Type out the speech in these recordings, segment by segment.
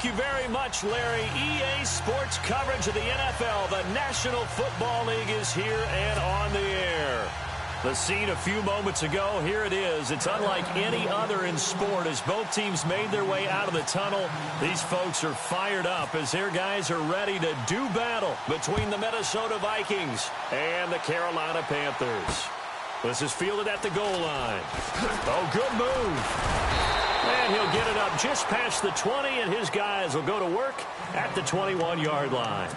Thank you very much, Larry. EA Sports coverage of the NFL. The National Football League is here and on the air. The scene a few moments ago, here it is. It's unlike any other in sport as both teams made their way out of the tunnel. These folks are fired up as their guys are ready to do battle between the Minnesota Vikings and the Carolina Panthers. This is fielded at the goal line. Oh, good move. And he'll get it up just past the 20, and his guys will go to work at the 21-yard line.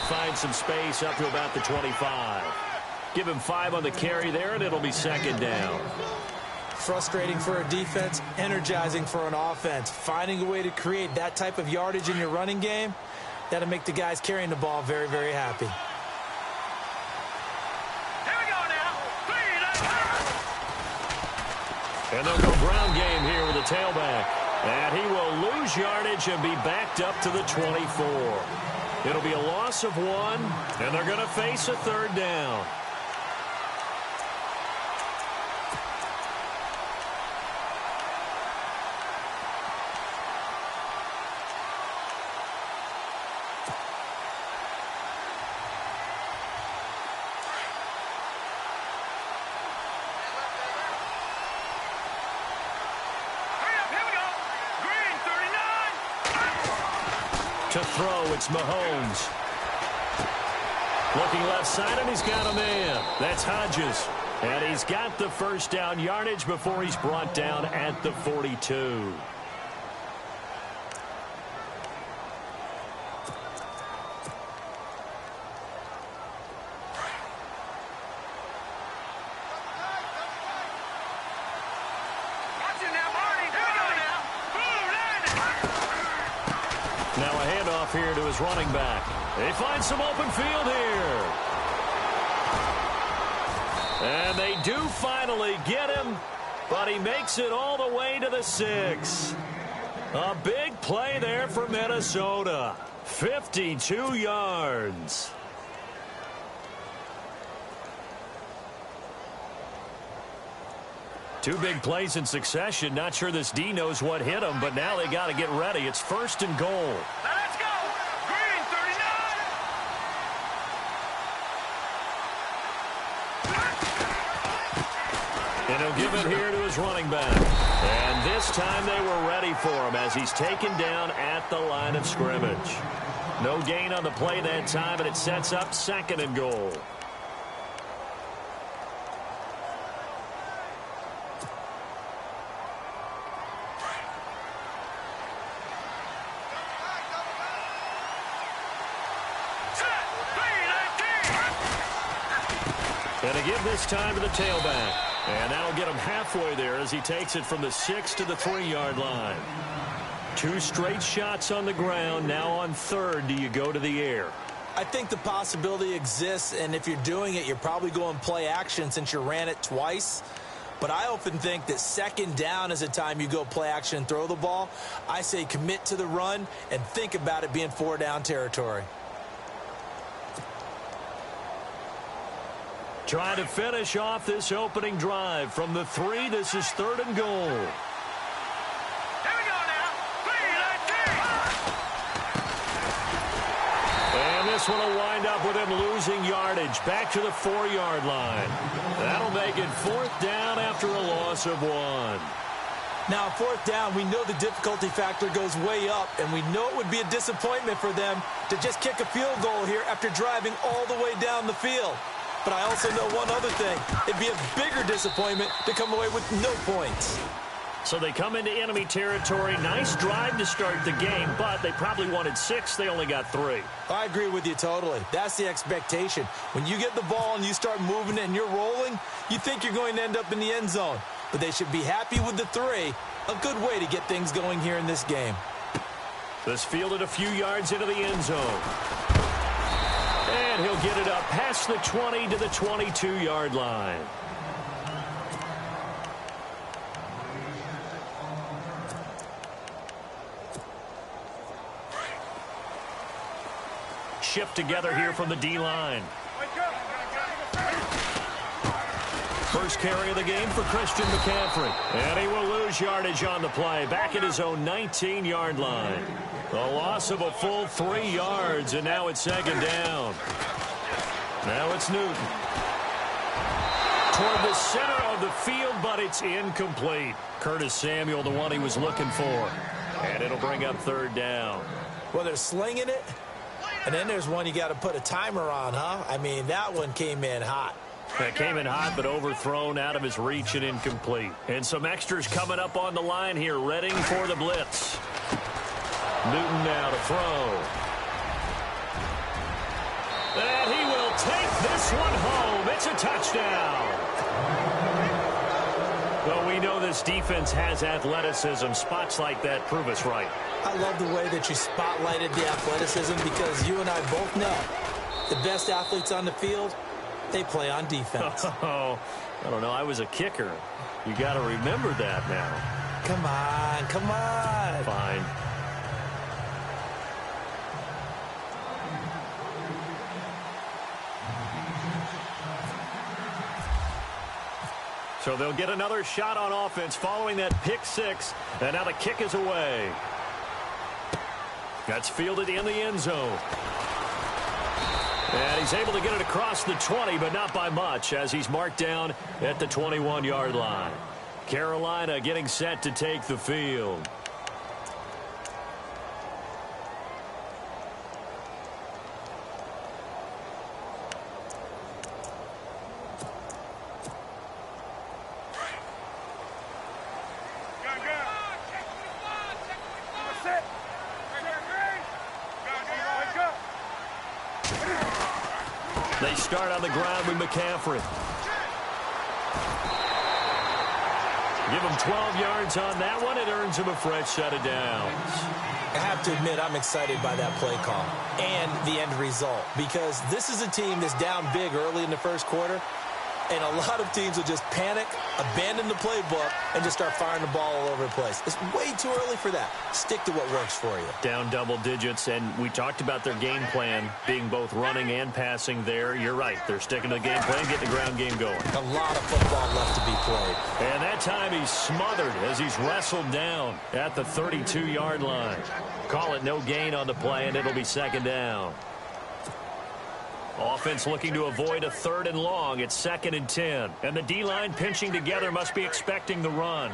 Find some space up to about the 25. Give him 5 on the carry there, and it'll be second down. Frustrating for a defense, energizing for an offense. Finding a way to create that type of yardage in your running game, that'll make the guys carrying the ball very, very happy. Here we go now. And they'll go ground game here with a tailback. And he will lose yardage and be backed up to the 24. It'll be a loss of 1, and they're going to face a third down. To throw, it's Mahomes. Looking left side, and he's got a man. That's Hodges. And he's got the first down yardage before he's brought down at the 42. Now a handoff here to his running back. They find some open field here. And they do finally get him, but he makes it all the way to the 6. A big play there for Minnesota. 52 yards. Two big plays in succession. Not sure this D knows what hit him, but now they got to get ready. It's first and goal. Let's go. Green 39. And he'll give it here to his running back. And this time they were ready for him as he's taken down at the line of scrimmage. No gain on the play that time, and it sets up second and goal. And to give this time to the tailback. And that'll get him halfway there as he takes it from the 6 to the 3-yard line. 2 straight shots on the ground. Now on third, do you go to the air? I think the possibility exists, and if you're doing it, you're probably going play action since you ran it twice. But I often think that second down is a time you go play action and throw the ball. I say commit to the run and think about it being 4-down territory. Trying to finish off this opening drive from the 3. This is third and goal. Here we go now. 3-19. And this one will wind up with him losing yardage back to the 4-yard line. That'll make it 4th down after a loss of 1. Now, 4th down, we know the difficulty factor goes way up, and we know it would be a disappointment for them to just kick a field goal here after driving all the way down the field. But I also know one other thing. It'd be a bigger disappointment to come away with no points. So they come into enemy territory. Nice drive to start the game, but they probably wanted 6. They only got 3. I agree with you totally. That's the expectation. When you get the ball and you start moving it and you're rolling, you think you're going to end up in the end zone. But they should be happy with the 3. A good way to get things going here in this game. This fielded a few yards into the end zone. get it up past the 20 to the 22-yard line. Shift together here from the D-line. First carry of the game for Christian McCaffrey. And he will lose yardage on the play. Back at his own 19-yard line. The loss of a full 3 yards, and now it's second down. Now it's Newton. Toward the center of the field, but it's incomplete. Curtis Samuel, the one he was looking for. And it'll bring up third down. Well, they're slinging it. And then there's one you got to put a timer on, huh? I mean, that one came in hot. That came in hot, but overthrown, out of his reach and incomplete. And some extras coming up on the line here, readying for the blitz. Newton now to throw. And he will take this one home. It's a touchdown. Well, we know this defense has athleticism. Spots like that prove us right. I love the way that you spotlighted the athleticism because you and I both know the best athletes on the field, they play on defense. Oh, I don't know. I was a kicker. You got to remember that now. Come on, come on. Fine. So they'll get another shot on offense following that pick six. And now the kick is away. That's fielded in the end zone. And he's able to get it across the 20, but not by much, as he's marked down at the 21-yard line. Carolina getting set to take the field. They start on the ground with McCaffrey. Give him 12 yards on that one. It earns him a fresh set of downs. I have to admit, I'm excited by that play call and the end result because this is a team that's down big early in the first quarter, and a lot of teams will just panic, abandon the playbook, and just start firing the ball all over the place. It's way too early for that. Stick to what works for you. Down double digits, and we talked about their game plan being both running and passing there. You're right. They're sticking to the game plan, getting the ground game going. A lot of football left to be played. And that time he's smothered as he's wrestled down at the 32-yard line. Call it no gain on the play, and it'll be second down. Offense looking to avoid a third and long. It's 2nd and 10. And the D-line pinching together must be expecting the run.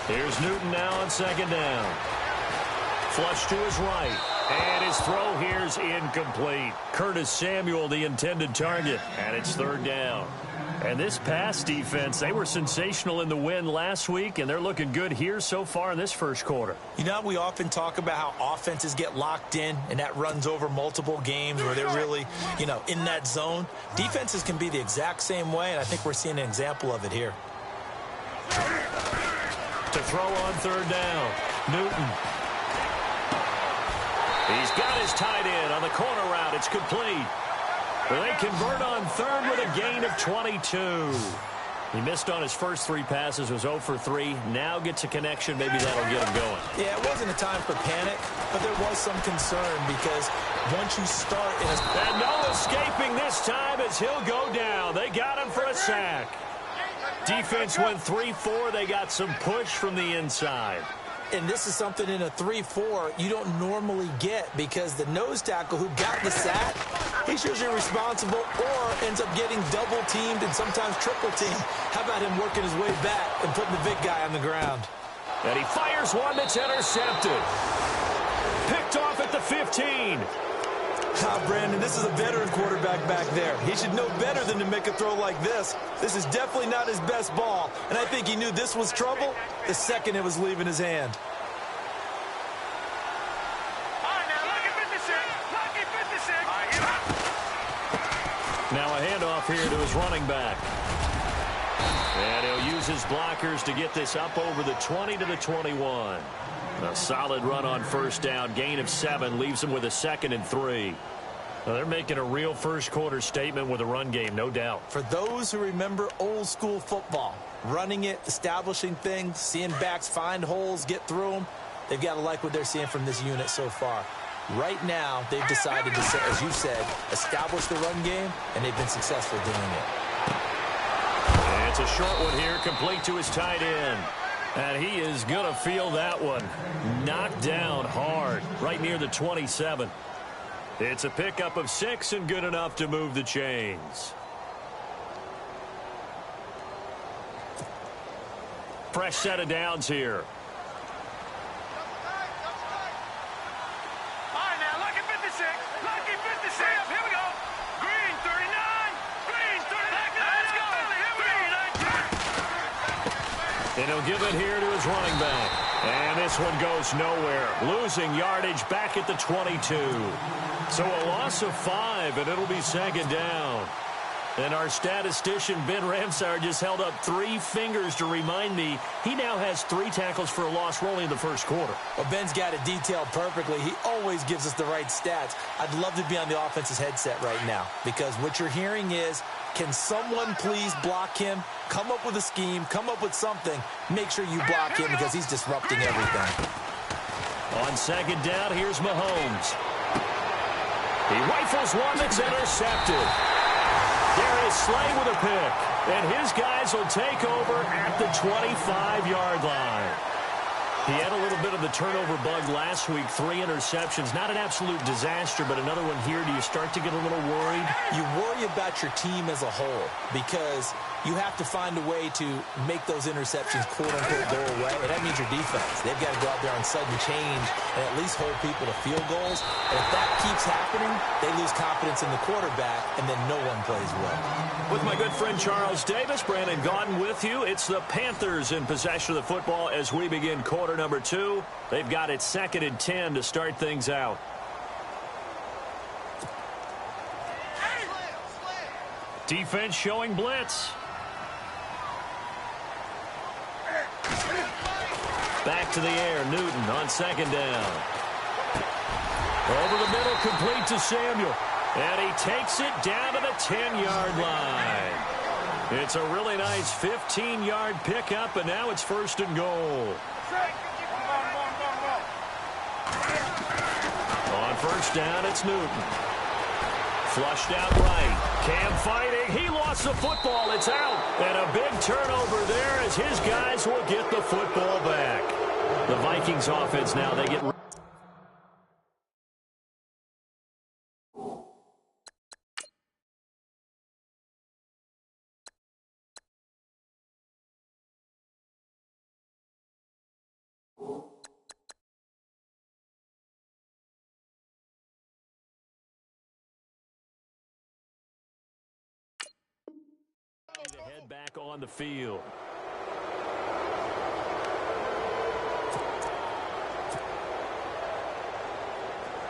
Here's Newton now on second down. Flush to his right. And his throw here's incomplete. Curtis Samuel, the intended target. And it's third down. And this pass defense, they were sensational in the win last week, and they're looking good here so far in this first quarter. You know, we often talk about how offenses get locked in, and that runs over multiple games where they're really, you know, in that zone. Defenses can be the exact same way, and I think we're seeing an example of it here. To throw on third down, Newton. He's got his tight end on the corner route. It's complete. Well, they convert on third with a gain of 22. He missed on his first 3 passes, was 0 for 3. Now gets a connection. Maybe that'll get him going. Yeah, it wasn't a time for panic, but there was some concern because once you start in a... And no escaping this time as he'll go down. They got him for a sack. Defense went 3-4. They got some push from the inside. And this is something in a 3-4 you don't normally get because the nose tackle who got the sack, he's usually responsible or ends up getting double-teamed and sometimes triple-teamed. How about him working his way back and putting the big guy on the ground? And he fires one that's intercepted. Picked off at the 15. Brandon, this is a veteran quarterback back there. He should know better than to make a throw like this. This is definitely not his best ball, and I think he knew this was trouble the second it was leaving his hand. Now a handoff here to his running back. And he'll use his blockers to get this up over the 20 to the 21. A solid run on first down. Gain of 7 leaves him with a 2nd and 3. Well, they're making a real first-quarter statement with a run game, no doubt. For those who remember old-school football, running it, establishing things, seeing backs find holes, get through them, they've got to like what they're seeing from this unit so far. Right now, they've decided to, as you said, establish the run game, and they've been successful doing it. And it's a short one here, complete to his tight end. And he is going to feel that one. Knocked down hard, right near the 27. It's a pickup of 6 and good enough to move the chains. Fresh set of downs here. All right, now, lucky 56. Lucky 56. Here we go. Green 39. Green 39. Let's go. Here we go. And he'll give it here to his running back. And this one goes nowhere. Losing yardage back at the 22. So a loss of 5, and it'll be second down. And our statistician, Ben Ramsar, just held up 3 fingers to remind me he now has 3 tackles for a loss rolling in the first quarter. Well, Ben's got it detailed perfectly. He always gives us the right stats. I'd love to be on the offense's headset right now because what you're hearing is, can someone please block him? Come up with a scheme. Come up with something. Make sure you block him because he's disrupting everything. On second down, here's Mahomes. He rifles one that's intercepted. Darius Slay with a pick. And his guys will take over at the 25-yard line. He had a little bit of the turnover bug last week. 3 interceptions. Not an absolute disaster, but another one here. Do you start to get a little worried? You worry about your team as a whole because you have to find a way to make those interceptions, quote-unquote, go away. And that means your defense. They've got to go out there on sudden change and at least hold people to field goals. And if that keeps happening, they lose confidence in the quarterback, and then no one plays well. With my good friend Charles Davis, Brandon Gaudin with you. It's the Panthers in possession of the football as we begin quarter number 2. They've got it 2nd and 10 to start things out. Defense showing blitz. Back to the air, Newton on second down. Over the middle, complete to Samuel. And he takes it down to the 10-yard line. It's a really nice 15-yard pickup, and now it's 1st and goal. On 1st down, it's Newton. Flushed out right. Cam fighting. He lost the football. It's out. And a big turnover there as his guys will get the football back. The Vikings offense now, they get... to head back on the field.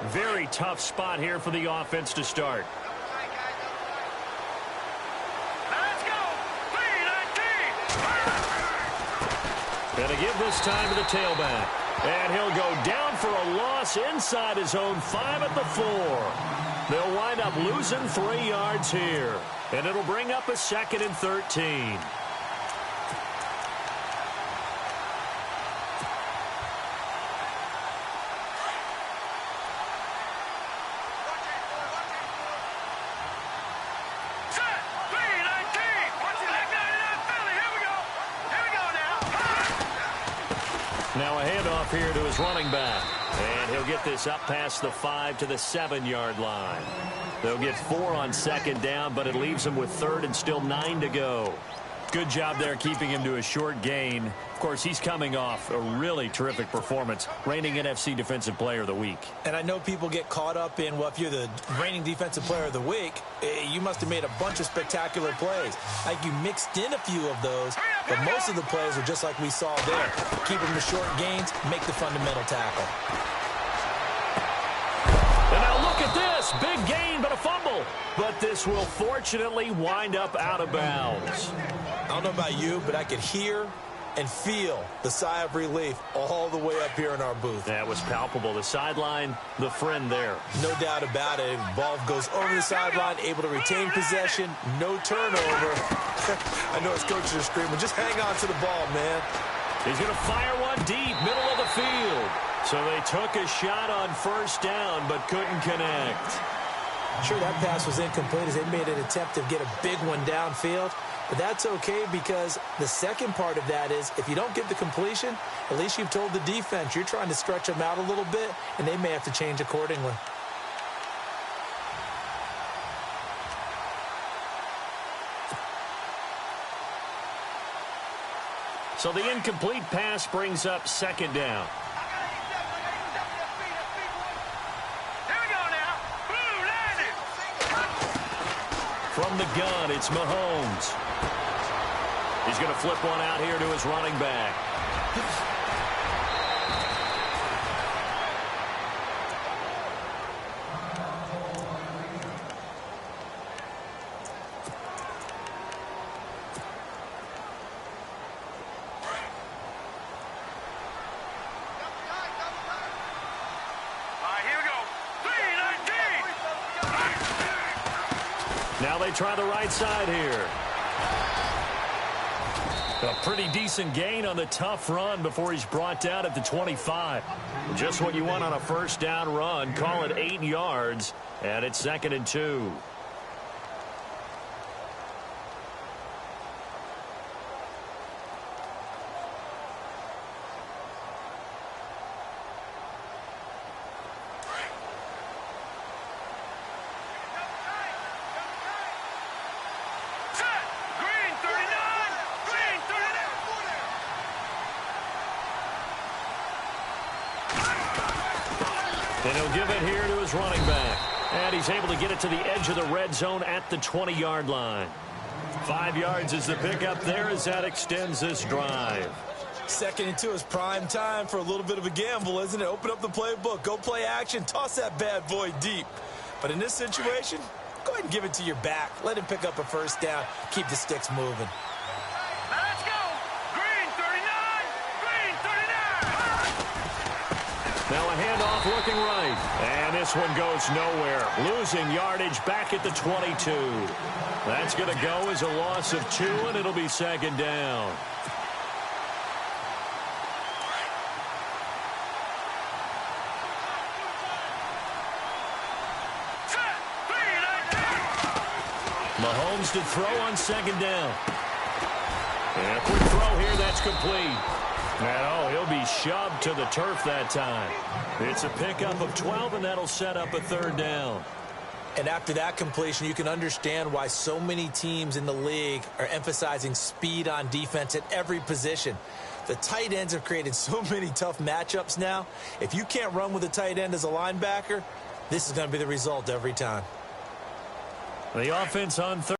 Very tough spot here for the offense to start. Let's go. 3-19. And to give this time to the tailback. And he'll go down for a loss inside his own 5 at the 4. They'll wind up losing 3 yards here. And it'll bring up a 2nd and 13. Now a handoff here to his running back. And he'll get this up past the 5 to the 7-yard line. They'll get 4 on second down, but it leaves them with 3rd and still 9 to go. Good job there keeping him to a short gain. Of course, he's coming off a really terrific performance, reigning NFC Defensive Player of the Week. And I know people get caught up in, well, if you're the reigning Defensive Player of the Week, you must have made a bunch of spectacular plays. Like you mixed in a few of those, but most of the plays are just like we saw there. Keep them to short gains, make the fundamental tackle. And now look at this. Big gain, but a fumble. But this will fortunately wind up out of bounds. I don't know about you, but I could hear and feel the sigh of relief all the way up here in our booth. That was palpable. The sideline, the friend there. No doubt about it. Ball goes over the sideline, able to retain possession, no turnover. I know his coaches are screaming, just hang on to the ball, man. He's going to fire one deep, middle of the field. So they took a shot on first down, but couldn't connect. Sure, that pass was incomplete as they made an attempt to get a big one downfield. But that's okay because the second part of that is if you don't get the completion, at least you've told the defense you're trying to stretch them out a little bit, and they may have to change accordingly. So the incomplete pass brings up second down. From the gun, it's Mahomes. He's going to flip one out here to his running back. Now they try the right side here. A pretty decent gain on the tough run before he's brought down at the 25. Just what you want on a first down run. Call it 8 yards, and it's 2nd and 2. And he'll give it here to his running back. And he's able to get it to the edge of the red zone at the 20-yard line. 5 yards is the pickup there as that extends this drive. 2nd and 2 is prime time for a little bit of a gamble, isn't it? Open up the playbook, go play action, toss that bad boy deep. But in this situation, go ahead and give it to your back. Let him pick up a first down. Keep the sticks moving. Let's go. Green 39. Green 39. Now a handoff looking right. And this one goes nowhere. Losing yardage back at the 22. That's going to go as a loss of 2, and it'll be 2nd down. Mahomes to throw on 2nd down. And a quick throw here, that's complete. And he'll be shoved to the turf that time. It's a pickup of 12, and that'll set up a 3rd down. And after that completion, you can understand why so many teams in the league are emphasizing speed on defense at every position. The tight ends have created so many tough matchups now. If you can't run with a tight end as a linebacker, this is going to be the result every time. The offense on 3rd.